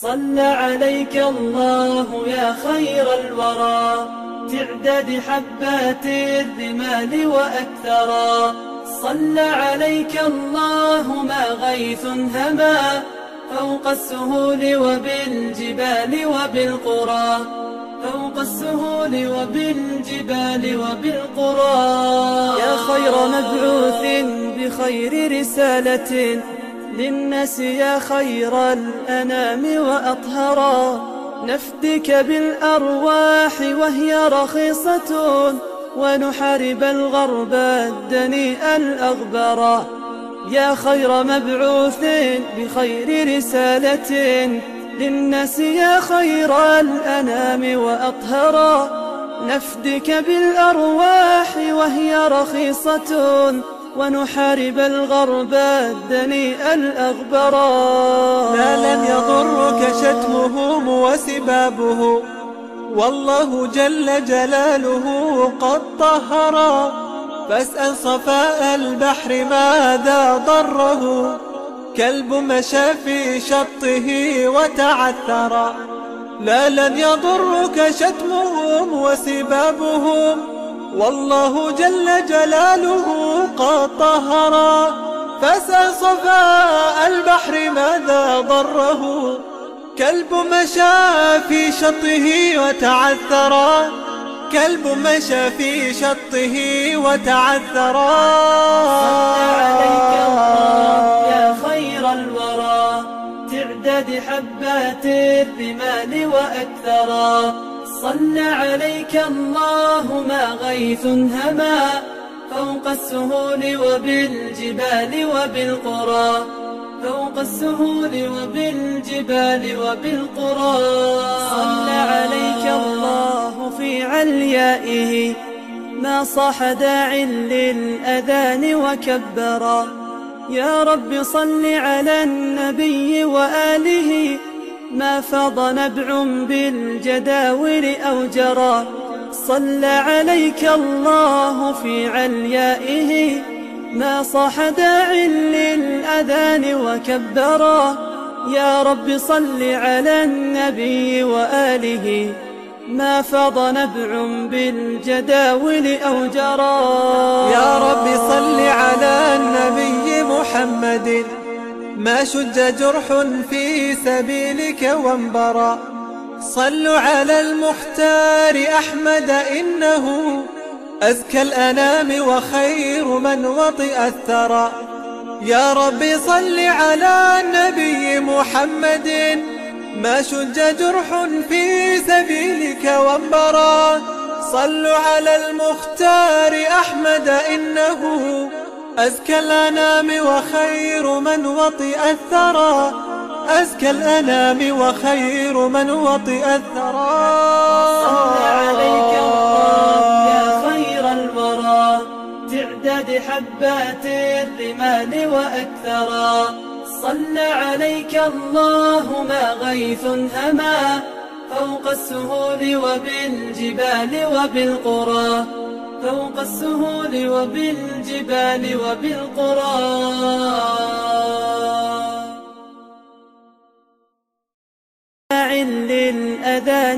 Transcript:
صلى عليك الله يا خير الورى، تعداد حبات الرمال وأكثرا. صلى عليك الله ما غيث هما فوق السهول وبالجبال وبالقرى، فوق السهول وبالجبال وبالقرى. يا خير مبعوث بخير رسالة للناس، يا خير الأنام وأطهرا. نفدك بالأرواح وهي رخيصة، ونحارب الغرب الدنيء الأغبرا. يا خير مبعوث بخير رسالة للناس، يا خير الأنام وأطهرا. نفدك بالأرواح وهي رخيصة، ونحارب الغرب الدنيء الأغبرا. لا لن يضرك شتمهم وسبابه، والله جل جلاله قد طهرا. فاسأل صفاء البحر ماذا ضره، كلب مشى في شطه وتعثرا. لا لن يضرك شتمهم وسبابهم، والله جل جلاله قد طهرا. فاسأل صفاء البحر ماذا ضره، كلب مشى في شطه وتعثرا. كلب مشى في شطه وتعثرا. صلى عليك الله يا خير الورى، تعداد حبات الرمال وأكثرا. صلى عليك الله ما غيث هما فوق السهول وبالجبال وبالقرى، فوق السهول وبالجبال وبالقرى. صلى عليك الله في عليائه، ما صاح داع للأذان وكبرا. يا رب صل على النبي وآله، ما فاض نبع بالجداول أو جرى. صلى عليك الله في عليائه، ما صاح داع للأذان وكبرا. يا رب صل على النبي وآله، ما فاض نبع بالجداول أو جرى. يا رب صل على النبي محمد، ما شج جرح في سبيلك وانبرى. صلوا على المختار أحمد، إنه أزكى الأنام وخير من وطئ الثرى. يا رب صل على النبي محمد، ما شج جرح في سبيلك وانبرى. صلوا على المختار أحمد، إنه أزكى الأنام وخير من وطئ الثرى. أزكى الأنام وخير من وطئ الثرى. صلى عليك الله يا خير الورى، تعداد حبات الرمال وأكثرا. صلى عليك الله ما غيث هما فوق السهول وبالجبال وبالقرى، فوق السهول وبالجبال وبالقرى. للأذان